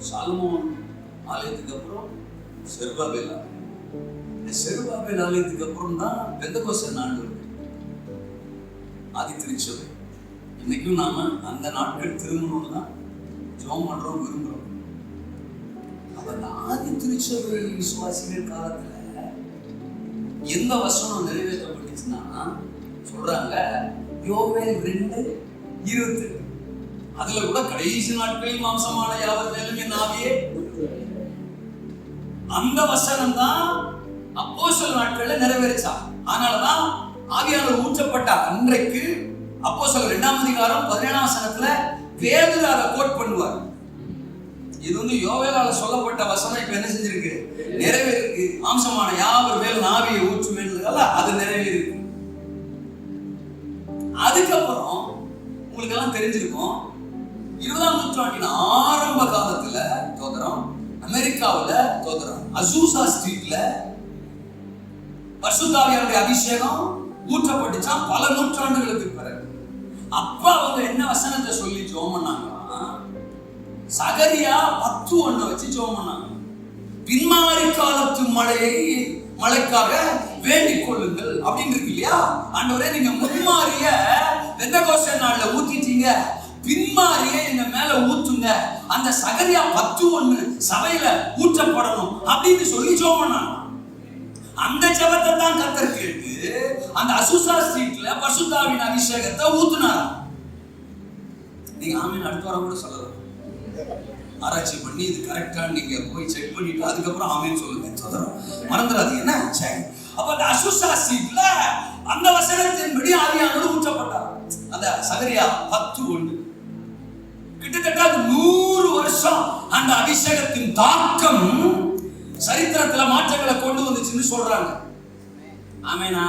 Solomon ஆலயத்துக்கு அப்புறம் செருபாபேல் ஆலயத்துக்கு அப்புறம் தான் பெந்தெகோஸ்தே நாடு ஆதி திருச்சபை. இன்னைக்கும் நாம அந்த நாட்கள் திரும்பணும்னு தான் ஜெபம் பண்றோம், விரும்புறோம். அப்ப அந்த ஆதி திருச்சபை விசுவாசிகள் காலத்துல எந்த வசனம் நிறைவேற்றப்பட்டுச்சுன்னா சொல்றாங்க, யோவேல் 2:28. அதுல கூட கடைசி நாட்களில் மாம்சமான யாவர் மேலும் என் ஆவியே, அந்த வசனம் தான் அப்போஸ்தலர் நாட்கள்ல நிறைவேறிச்சா. அதனாலதான் ஆவியானவர் ஊற்றப்பட்ட அன்றைக்கு அப்போஸ்தலர் 2ஆம் அதிகாரம் 17ஆம் வசனத்துல பேதுரு அதை கோட் பண்ணுவார். இது யோவேலால சொல்லப்பட்ட வசனம் இப்ப என்ன செஞ்சிருக்கு, நிறைவேறிருக்கு. மாம்சமான யாவர் மேலும் ஆவியை ஊற்றுமேன்றதால அது நிறைவேறிருக்கு. அதுக்கப்புறம் உங்களுக்கு எல்லாம் தெரிஞ்சிருக்கும், 20ஆம் நூற்றாண்டின் ஆரம்ப காலத்துல தோதரம் அமெரிக்காவுல தோதரம் அசூசா ஸ்ட்ரீட்ல பரிசுத்த ஆவியானவருடைய அபிஷேகம் ஊற்றப்பட்டுச்சான் பல நூற்றாண்டுகளுக்கு பிறகு. அப்ப அவங்க என்ன வசனத்தை சொல்லி ஜெபம் பண்ணாங்கன்னா, சகரியா 10:1 வச்சு ஜெபம் பண்ணாங்க. பின்மாரி காலத்து மழைக்காக வேண்டிக் கொள்ளுங்கள் அப்படின்னு இருக்கு இல்லையா. ஆண்டவரே, நீங்க முன்மாரிய பெந்தெகோஸ்தே நாள்ல ஊத்திட்டீங்க, பின்மாரிய எங்க மேல ஊத்துங்க, அந்த சகரியா 10:1 சபையில ஊற்றப்படணும் அப்படின்னு சொல்லி ஜெபம் பண்ணாங்க. அந்த ஜெபத்தை தான் கர்த்தர் கேட்டு அந்த அசூசா ஸ்ட்ரீட்ல பரிசுத்த ஆவியின் அபிஷேகத்தை ஊத்துனார். நீங்க ஆமீன் அடுத்த வாரம் கூட சொல்லலாம், ஆராய்ச்சி பண்ணி இது கரெக்டா நீங்க போய் செக் பண்ணிட்டு அதுக்கப்புறம் ஆமீன் சொல்லுங்க, மறந்துடாதீங்க என்ன. சரி, அப்ப அந்த அசூசா ஸ்ட்ரீட்ல அந்த வசனத்தின்படி ஆவியானவர் ஊற்றப்பட்டார். அந்த சகரியா 10:1 கிட்டத்தட்ட 100 வருஷம் அந்த அபிஷேகத்தின் தாக்கம் சரித்திரத்துல மாற்றங்களை கொண்டு வந்துச்சுன்னு சொல்றாங்க. ஆமெனா?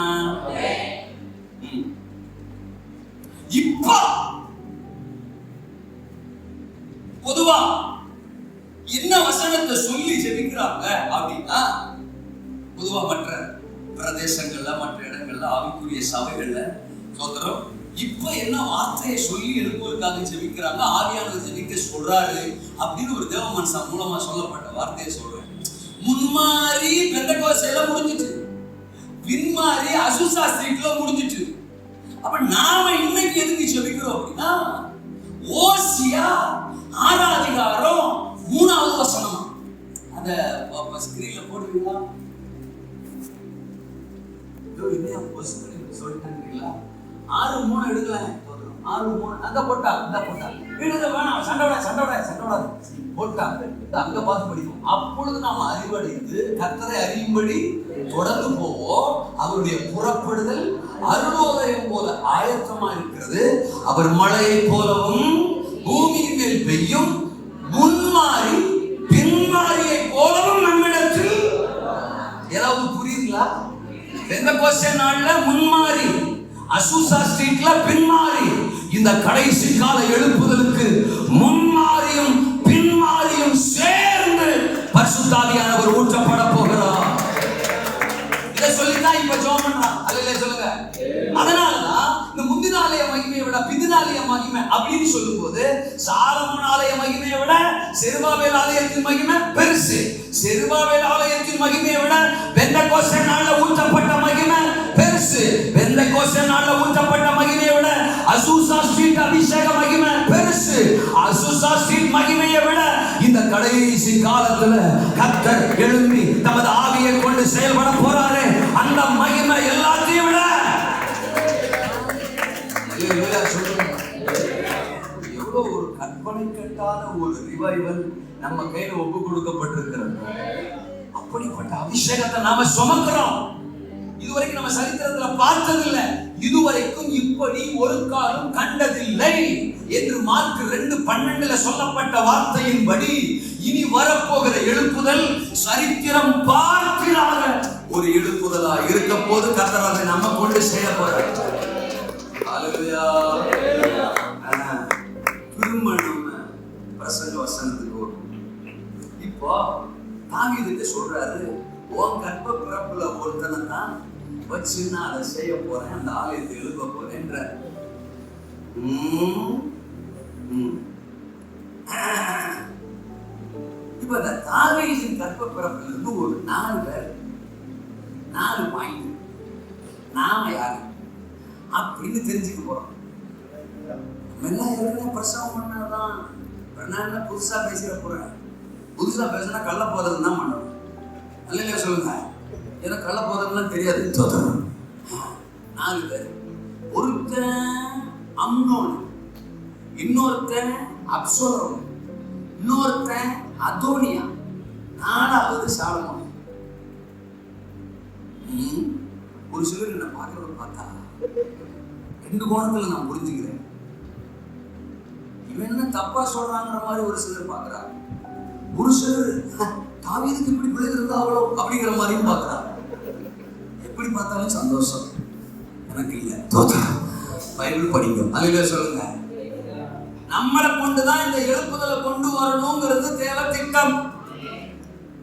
இப்ப பொதுவா என்ன வசனத்தை சொல்லி ஜெபிக்கிறாங்க அப்படின்னா, பொதுவா மற்ற பிரதேசங்கள்ல மற்ற இடங்கள்ல ஆவிக்குரிய சபைகள்ல சோதரம் இப்ப என்ன வார்த்தையை சொல்லி எழுப்புவதற்காக ஜெபிக்கிறாங்க, ஆவியானவர் ஜெபிக்க சொல்றாரு அப்படின்னு ஒரு தேவ மனுஷன் மூலமா சொல்லப்பட்ட வார்த்தையை சொல்றேன். முன்மாரி பெந்தெகோஸ்தேல முடிஞ்சிட்டு, பின்மாரி அசூசா ஸ்ட்ரீட்ல முடிஞ்சிட்டு. அப்ப நாம இன்னைக்கு எதுக்கு ஜெபிக்கிறோம் அப்படின்னா, ஓசியா 6ஆம் அதிகாரம் 3வது வசனம். அத ஸ்கிரீன்ல போடுவீங்களா? சொல்லிட்டீங்களா? 6:3 எடுக்கலாம். 6:3 அங்க போட்டா எழுத வேணாம், சண்டை போட்டா அங்க பார்த்து படிக்கும். அப்பொழுது நாம் அறிவடைந்து கர்த்தரை அறியும்படி தொடர்ந்து போவோம். அவருடைய புறப்படுதல் அருளோதயம் போல ஆயத்தமா இருக்கிறது. அவர் மழையை போலவும் பூமியின் மேல் பெய்யும், முன்மாறி பின்மாரியை போலவும் நம்மிடத்தில். ஏதாவது புரியுதுங்களா? பெந்தெகோஸ்தே நாள்ல முன்மாறி, அசூசா ஸ்ட்ரீட்ல பின்மாரி. இந்த கடைசி கால எழுப்புதலுக்கு முன்மாரியும் பின்மாரியும் சேர்ந்து பரிசுத்த ஆவியானவர் ஊற்றப்பட போகிறார். இதை சொல்லிதான் இப்ப ஜெபம் பண்றான். அல்லேலூயா சொல்லுங்க. அதனாலதான் இந்த முந்தின ஆலய மகிமையை விட பிந்தினாலய மகிமை அப்படின்னு சொல்லும்போது, சாலமோன் ஆலய மகிமையை விட செருபாபேல் ஆலயத்தின் மகிமை பெருசு. செருபாபேல் ஆலயத்தின் மகிமையை விட பெந்தெகோஸ்தே நாள்ல ஊற்றப்பட்ட மகிமை பெருசு. பெந்தெகோஸ்தே நாள்ல ஊற்றப்பட்ட மகிமையை விட அசூசா ஸ்ட்ரீட் அபிஷேக மகிமை பெருசு. அசூசா ஸ்ட்ரீட் மகிமையை விட இந்த கடைசி காலத்துல கர்த்தர் எழும்பி தமது ஆவியை கொண்டு செயல்பட போறாரு. அந்த மகிமை எல்லாத்தையும் விட எவ்வளவு ஒரு கற்பனை கட்டாத ஒரு ரிவைவல் நம்ம கையில ஒப்பு கொடுக்கப்பட்டிருக்கிறது. அப்படிப்பட்ட அபிஷேகத்தை நாம சுமக்கிறோம். இதுவரைக்கும் நம்ம சரித்திரத்துல பார்த்ததில்லை, இதுவரைக்கும் இப்படி ஒரு காலம் கண்டதில்லை என்று மார்க் 2:12 சொல்லப்பட்ட வார்த்தையின்படி இனி வரப்போகிற எழுப்புதல் சரித்திரம் பார்க்கிறாங்க ஒரு எழுப்புதலா இருக்க போது கர்த்தர் அதை நம்ம கொண்டு செய்ய போறார். ஹல்லேலூயா. திரும்ப நம்ம பிரசங்க வசனத்துக்கு இப்போ தாவீதுக்கு சொல்றாரு, உன் கற்ப பிறப்புல ஒருத்தனை தான் வச்சு நான் அதை செய்ய போறேன், அந்த ஆலயத்தை எழுப்ப போறேன்ற தெரிஞ்சுக்க போறோம். எல்லாம் ஏற்கனவே பிரசவம் பண்ணாதான். நான் என்ன புதுசா பேசிட போறேன்? புதுசா பேசினா கள்ள போதம் தான் பண்ணணும். இல்லையா சொல்லுங்க. எனக்கு கள்ள போதம்லாம் தெரியாது. 4 பேர். ஒருத்தன் அம்னோன், இன்னொருத்தன் அப்சலோம், இன்னொருத்தன் அதோனியா, 4வது சாலமோன். ஒரு சிலர் என்ன பார்க்கறத பார்த்தா 2 கோணத்துல நான் புரிஞ்சுக்கிறேன். இவன் என்ன தப்பா சொல்றாங்கிற மாதிரி ஒரு சிலர் பார்க்கறாங்க. ஒரு சிலர் தாவீதுக்கு இப்படி பிள்ளை இருந்தாவளோ அப்படிங்கிற மாதிரியும் பார்க்கறாங்க. எப்படி பார்த்தாலும் சந்தோஷம் எனக்கு இல்லை. பைபிள் படிங்க. அல்லேலூயா சொல்லுங்க. நம்மளை கொண்டுதான் இந்த எழுப்புதலை கொண்டு வரணுங்கிறது தேவை திட்டம்.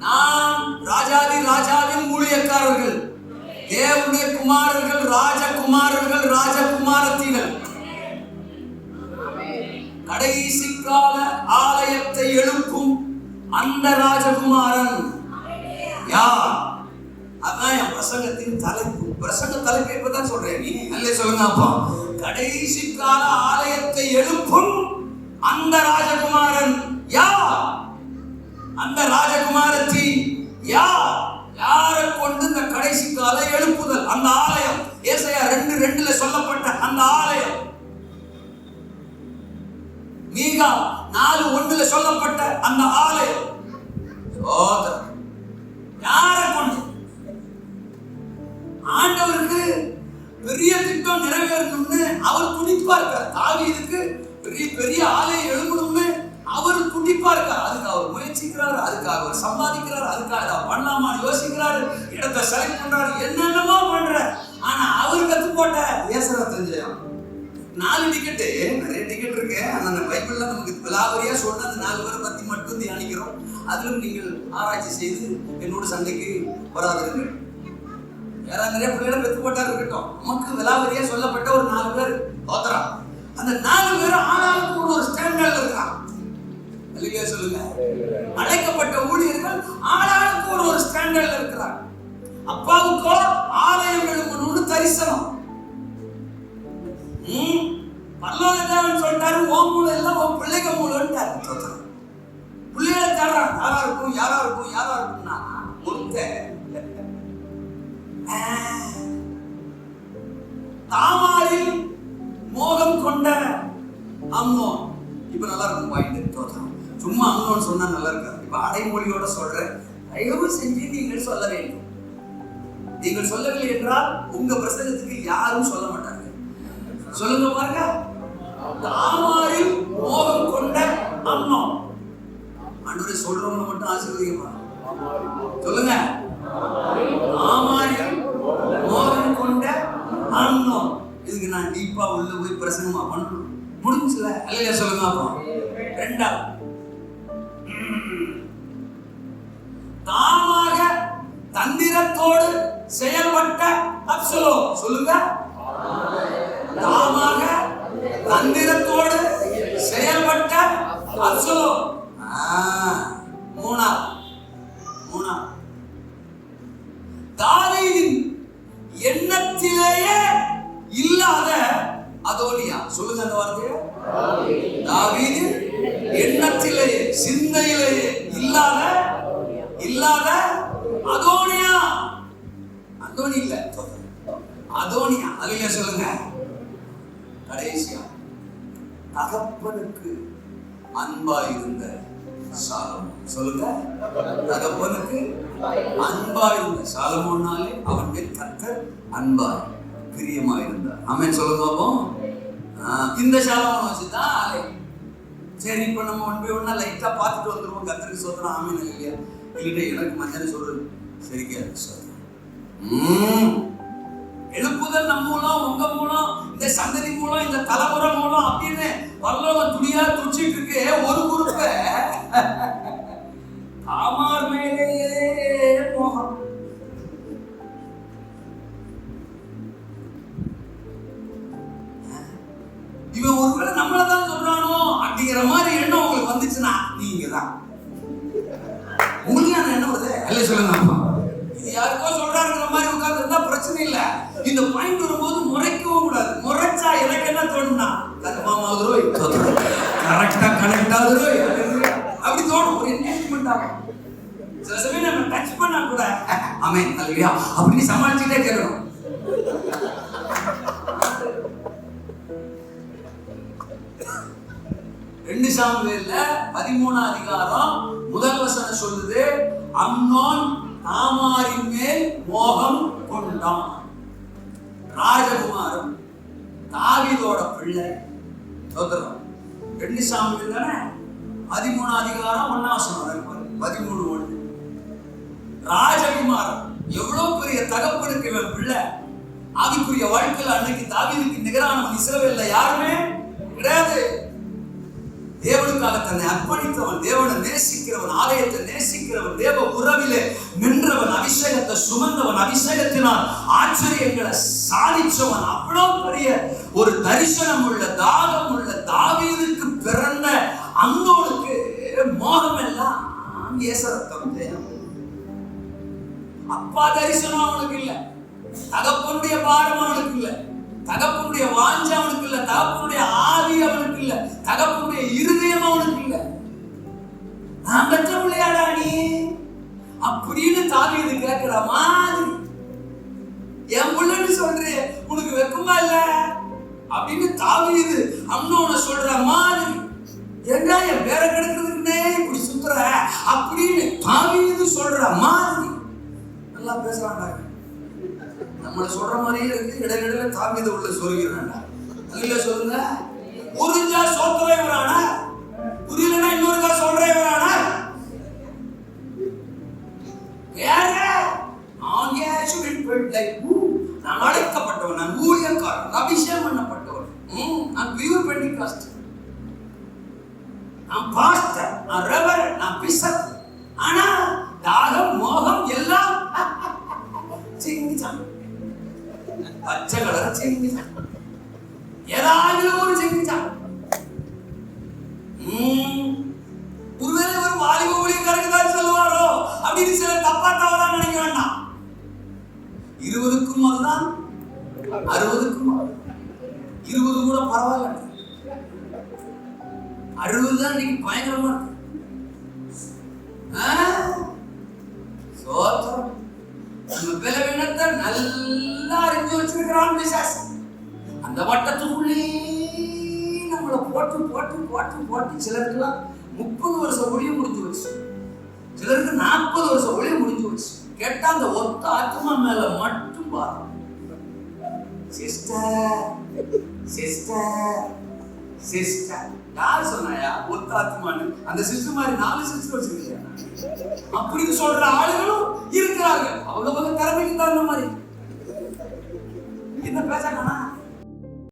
நாம் ராஜாவின் ஊழியக்காரர்கள், தேவனுடைய குமாரர்கள், ராஜகுமாரர்கள், ராஜகுமாரத்திகள். கடைசி கால ஆலயத்தை எழுப்பும் அந்த ராஜகுமாரன் யார்? அதான் என் பிரசங்கத்தின் தலைப்பு. பிரசங்க தலைப்பு இப்பதான் சொல்றேன். நீ நல்ல சொல்லுங்க. அப்பா, கடைசி கால ஆலயத்தை எழுப்பும் அந்த ராஜகுமாரன் யார்? அந்த ராஜகுமாரத்தி யார்? யாரை கொண்டு இந்த கடைசி கால எழுப்புதல்? அந்த ஆலயம் ஏசாயா 2:2 சொல்லப்பட்ட அந்த ஆலயம், மீகா 4:1 சொல்லப்பட்ட அந்த ஆலயம். யாரை கொண்டு? ஆண்டவருக்கு பெரிய திட்டம் நிறைவேறணும்னு அவர் துடிப்பா இருக்கார். தாவீதுக்கு பெரிய ஆலயம் எழுப்பணும்னு அவர் துடிப்பா இருக்கார். அதுக்கு அவர் முயற்சிக்கிறார், அதுக்காக அவர் சம்பாதிக்கிறார், அதுக்காக பண்ணலாமா யோசிக்கிறாரு, இடத்தை செலக்ட் பண்றாரு, என்னென்னமோ பண்ற. ஆனா அவர் கத்து போட்ட ஏசரா தெரிஞ்சா 4 டிக்கெட்டு, நிறைய டிக்கெட் இருக்கு. அந்த பைபிள்ல நமக்கு விலாவரியா சொன்ன அந்த 4 பேரை பத்தி மட்டும் தியானிக்கிறோம். அதிலும் நீங்கள் ஆராய்ச்சி செய்து என்னோட சண்டைக்கு வராதிருங்கள். வேற நிறைய பிள்ளைகளை பெற்று போட்டாரு இருக்கட்டும். நமக்கு விலாவரியா சொல்லப்பட்ட ஒரு 4 பேர் தோத்தரா. அந்த 4 பேரும் ஆளாளுக்கு ஒரு ஸ்டாண்டர்ட்ல இருக்கான். அல்லேலூயா சொல்லுங்க. அழைக்கப்பட்ட ஊழியர்கள் ஆளாளுக்கு ஒரு ஸ்டாண்டர்ட்ல இருக்கிறார். அப்பாவுக்கோ ஆலயம் எழுப்பணும்னு தரிசனம். பரலோக தேவன் சொல்லிட்டாரு, உன் மூலம் எல்லாம் உன் பிள்ளைங்க மூலம்ட்டாரு. பிள்ளைகளை தேடுறான். யாரா இருக்கும்னா தாமாரில் மோகம் கொண்ட அம்னோன். இப்ப நல்லா இருக்கும் பாயிண்ட். சும்மா அம்னோன் சொன்னா நல்லா இருக்காது. இப்ப அடைமொழியோட சொல்றேன். தயவு செஞ்சு நீங்கள் சொல்ல வேண்டும். நீங்கள் சொல்லவில்லை என்றால் உங்க பிரசங்கத்துக்கு யாரும் சொல்ல மாட்டாங்க. சொல்லுங்க பாருங்க. தாமாரில் மோகம் கொண்ட அம்னோன். ஆண்டவரே சொல்றவங்க மட்டும் ஆசீர்வதிங்க. சொல்லுங்க. தாமாரில் மோகம் கொண்ட அம்னோன். இதுக்கு நான் டீப்பா உள்ள போய் பிரசங்கமா பண்ணணும். முடிஞ்சுல? அல்லேலூயா சொல்லுங்க. அப்புறம் 2வது தாமாக தந்திரத்தோடு செயல்பட்ட அப்சலோம். சொல்லுங்க. தாமாக தந்திரத்தோடு செயல்பட்ட அப்சலோம். 3வது தாவீதின் எண்ணத்திலேயே இல்லாத அதோனியா. சொல்லுங்க அந்த வார்த்தையை. தாவீதின் எண்ணத்திலேயே, சிந்தையிலேயே இல்லாத அதோனியா. அதோனி இல்ல, அதோனியா. அல்லேலூயா சொல்லுங்க. கடைசியா தகப்பனுக்கு அன்பாயிருந்த சாலமோன். சொல்லுங்க. தகப்பனுக்கு அன்பாயிருந்த சாலமோனாலே அவன் மேல் கர்த்தர் அன்பாய் பிரியமாயிருந்தார். ஆமென் சொல்லுங்க. அப்போ இந்த சாலமோன் வச்சுதான் ஆலயம். சரி, இப்ப நம்ம ஒன்னா லைட்டா பார்த்துட்டு வந்துருவோம். கர்த்தருக்கு சோதனை. ஆமென் இல்லையா? இல்ல எனக்கு மஞ்சள் சொல்றது சரிக்கா. எழுப்புதல் நம்ம மூலம், உங்க மூலம், இந்த சந்ததி மூலம், இந்த தலைமுறை மூலம் அப்படின்னு பரலோக துணியா துடிச்சிட்டு இருக்கு. ஒரு குரூப்ப தாமார் மேலேயே மோகம். இவன் ஒருவேளை நம்மளதான் சொல்றானோ அப்படிங்கிற மாதிரி எண்ணம் உங்களுக்கு வந்துச்சுன்னா நீங்க தான். உங்களுக்கு அந்த எண்ணம் வருது. அல்ல சொல்லுங்க. அப்பா, இது யாருக்கோ சொல்றாருங்கிற மாதிரி உட்கார்ந்து இருந்தா பிரச்சனை இல்ல. இந்த பாயிண்ட் வரும்போது முறைக்கவும் கூடாது. முறைச்சா எனக்கு என்ன தோணும்னா கன்ஃபார்ம் ஆகுறோய், கரெக்டா கனெக்ட் ஆகுறோய் அப்படி தோணும். ஒரு என்கேஜ்மெண்ட் ஆகும். சில சமயம் நம்ம டச் பண்ணா கூட ஆமென் அல்லேலூயா அப்படின்னு சமாளிச்சுட்டே கேட்கணும். ரெண்டு சாமுவேல்ல 13ஆம் அதிகாரம் முதல் வசனம் சொல்லுது, அம்னோன் தாமாரின் மேல் மோகம் கொண்டான். ராஜகுமாரன் தாவீதோட பிள்ளை. சோதரம் 2 சாமுவேல் தானே 13ஆம் அதிகாரம் 1ஆம் வசனம் 13:1. ராஜகுமாரன் எவ்வளவு பெரிய தகப்பனுக்கு இவன் பிள்ளை. ஆவிக்குரிய வாழ்க்கையில் அன்னைக்கு தாவீதுக்கு நிகரானவன் இஸ்ரவேல்ல யாருமே கிடையாது. தேவனுக்காக தன்னை அர்ப்பணித்தவன், தேவனை நேசிக்கிறவன், ஆலயத்தை நேசிக்கிறவன், தேவ உறவிலே நின்றவன், அபிஷேகத்தை சுமந்தவன், அபிஷேகத்தினால் ஆச்சரியங்களை சாதிச்சவன், அவ்வளவு பெரிய ஒரு தரிசனம் உள்ள தாகம் உள்ள தாவீதுக்கு பிறந்த அம்னோனுக்கு மோகம் எல்லாம் ஏசரத்தம். அப்பா தரிசனம் அவனுக்கு இல்ல, தகப்பனுடைய பாரம் அவனுக்கு இல்ல, தகப்பனுடைய வாஞ்சை அவனுக்கு இல்ல, தகப்பனுடைய ஆவி அவனுக்கு இல்ல, தகப்பனுடைய இருதயம் அவனுக்கு இல்ல. நான் பெற்ற பிள்ளையாடா நீ அப்படின்னு தாவீது கேட்கிற மாதிரி, என் பிள்ளைன்னு சொல்றேன் உனக்கு வெக்கமா இல்ல அப்படின்னு தாவீது அம்னோனை சொல்ற மாதிரி, ஏண்டா என் பேரை கெடுக்கிறதுக்குன்னே இப்படி சுத்துற அப்படின்னு தாவீது சொல்ற மாதிரி நல்லா பேசுறாங்க. நம்மள சொல்ற மாதிரியே இருக்கு. இடையில தாவீது உள்ள சொல்கிறான்டா. அதுல சொல்லுங்க, புரிஞ்சா சோத்துறவரான, புரியலன்னா இன்னொருக்கா சொல்றவரான யாரு? நான் அழைக்கப்பட்டவன், நான் ஊழியக்காரன், அபிஷேகம் பண்ணப்பட்டவன், நான் பியூர் பெண்டிகாஸ்ட், நான் பாஸ்டர், நான் ரெவரண்ட், நான் பிஷப். ஆனா தாகம் மோகம் எல்லாம் சிங்கிச்சான். பச்சை கலர சிங்கிச்சான், ஏதாவது ஒரு சிங்கிச்சான். ஒருவேளை ஒரு வாலிப ஊழியக்காரருக்கு தான் சொல்லுவாரோ அப்படின்னு சில தப்பா தவறா நினைக்க வேண்டாம். 20க்கும் அதுதான், 60க்கும் 20 கூட பரவாயில்ல, 60 தான் இன்னைக்கு பயங்கரமா இருக்கு. சோத்திரம். நம்ம பலவீனத்தை நல்லா அறிஞ்சு வச்சிருக்கிறான் பிசாசு. அந்த வட்டத்துக்குள்ளே நம்மளை போட்டு போட்டு போட்டு போட்டு சிலருக்குலாம் 30 வருஷம் ஒளிய முடிஞ்சு வச்சு, சிலருக்கு 40 வருஷம் ஒளிய முடிஞ்சு வச்சு. கேட்டா அந்த ஒத்த ஆத்மா மேல மட்டும் பாரு. சிஸ்டர் சிஸ்டர் சிஸ்டர் யார் சொன்னாயா ஒத்த ஆத்மான்னு? அந்த சிஸ்டர் மாதிரி 4 சிஸ்டர் வச்சிருக்கீங்க அப்படின்னு சொல்ற ஆளுகளும் இருக்கிறாங்க. அவங்க திறமைக்கு தகுந்த மாதிரி என்ன பேச